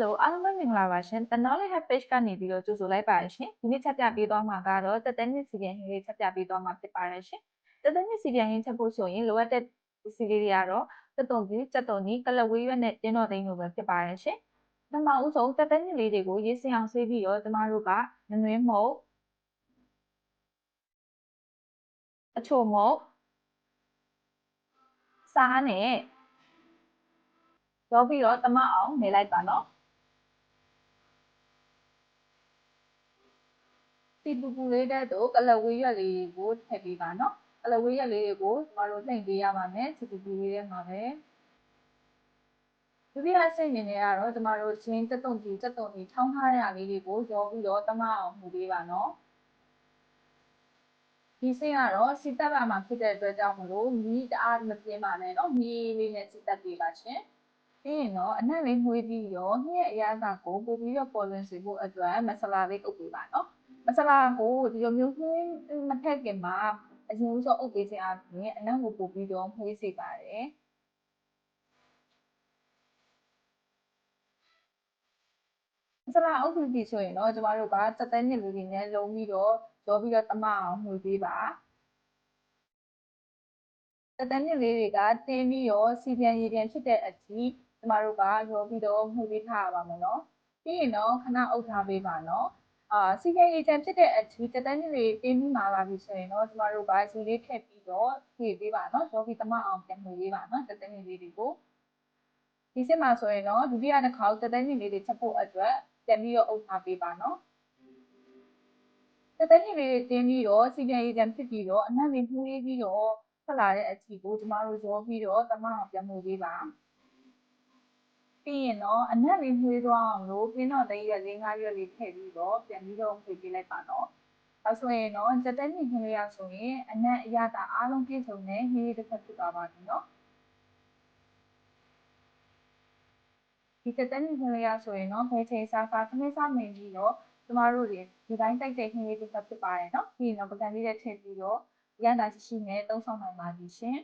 Hello အားလုံးပဲမင်္ဂလာပါရှင်။ The Knowledge Hub Page ကနေပြီးတော့ကြိုဆိုလိုက်ပါတယ်ရှင်။ဒီနေ့ချက်ပြပေးသွားမှာကတော့တက်တဲ့နှစ်စီပြန်ရင်းလေးချက်ပြပေးသွားမှာဖြစ်ပါတယ်ရှင်။တက်တဲ့နှစ်စီပြန်ရင်းချက်ဖို့ဆိုရင်လိုအပ်တဲ့ပစ္စည်းလေးတွေကတော့တက်တုံကြီး၊ချက်တုံကြီး၊ကလဝေးရွက်နဲ့တင်းတော်သိန်းလိုပဲဖြစ်ပါတယ်ရှင်။ပထမဦးဆုံးတက်တဲ့နှစ်လေးတွေကိုရေးစင်အောင်ဆေးပြီးတော့ကျမတို့ကနွင်းမုတ်အချိုမုတ်စားနဲ့ရောပြီးတော့တမအောင်နေလိုက်ပါနော်ဒီပူပူလေးတဲ့တို့ကလဝေးရွက်လေးတွေကိုထည့်ပေးပါနော်ကလဝေးရွက်လေးတွေကိုကျမတို့နှိပ်ပေးရပါမယ်ဒီပူပူလေးထဲမှာပဲဒုတိယဆင့်မြင်နေရတော့ကျမတို့ချင်းတက်တုံကြီးထောင်းထားရလေးတွေကိုရောပြီးတော့တမအောင်မှုပေးပါနော်ဒီဆင့်ကတော့စီတက်ပါမှာဖြစ်တဲ့အတွက်ကြောင့်မလို့မီးတအားမပြင်းပါနဲ့နော်မီးလေးနဲ့စီတက်ပေးပါရှင်ပြီးရင်တော့အနက်လေးနှွေးပြီးတော့ညက်အရသာကိုပို့ပြီးတော့ပေါ်လွင်စေဖို့အတွက်မဆလာလေးအုပ်ပေးပါနော်မဆလာကိုဒီလိုမျိုးနှွေးမထည့်ခင်မှာအရင်ဆုံးအုပ်ပေးခြင်းအပြင်အနက်ကိုပို့ပြီးတော့နှွေးစေပါတယ်မဆလာအုပ်ပြီးပြီဆိုရင်တော့ကျမတို့ကတက်တဲ့နှစ်လေးတွေနဲ့လုံးပြီးတော့ရောပြီးတော့တမအောင်နှွေးပေးပါတက်တဲ့နှစ်လေးတွေကတင်းပြီးတော့စီပြန်ရေပြန်ဖြစ်တဲ့အထိကျမတို့ကရောပြီးတော့နှွေးပေးထားရပါမယ်နော်ပြီးရင်တော့ခဏအုပ်ထားပေးပါနော်စီပြန်ရေပြန်ဖြစ်တဲ့အထိတက်တဲ့နှစ်လေးတင်းပြီးမှာပါပြီဆိုရင်တော့ကျမတို့ကရေလေးထည့်ပြီးတော့ဖြည့်ပေးပါနော်ရောပြီးတမအောင်ပြန်နှွေးပေးပါနော်တက်တဲ့နှစ်လေးတွေကိုဒီစစ်မှာဆိုရင်တော့ဒုတိယတစ်ခါတက်တဲ့နှစ်လေးတွေချက်ဖို့အတွက်ပြန်ပြီးတော့အုပ်ထားပေးပါနော်တက်တဲ့နှစ်လေးတွေတင်းပြီးတော့စီပြန်ရေပြန်ဖြစ်ပြီးတော့အနက်လေးနှွေးပြီးတော့ထွက်လာတဲ့အထိကိုကျမတို့ရောပြီးတော့တမအောင်ပြန်နှွေးပေးပါပြီးရင်တော့အနက်လေးနှွေးသွားအောင်လို့ပြင်းတော့3ရက်4 5ရက်လေးထည့်ပြီးတော့ပြန်ပြီးတော့ဖြည့်ပေးလိုက်ပါနော်ဒါဆိုရင်တော့တက်တဲ့နှစ်ခင်းလေးရဆိုရင်အနက်အရသာအားလုံးပြည့်စုံတဲ့ဟင်းလေးတစ်ချက်ဖြစ်သွားပါပြီနော်ဒီတက်တဲ့နှစ်ခင်းလေးရဆိုရင်တော့ဖေးချိန်စားခင်းစားမင်းပြီးတော့ကျမတို့တွေဒီတိုင်းတိုက်တဲ့ခင်းလေးတစ်ချက်ဖြစ်ပါတယ်နော်ပြီးရင်တော့ပကံလေးနဲ့ထည့်ပြီးတော့ရန်တာရှိရှိနဲ့သုံးဆောင်နိုင်ပါပြီရှင်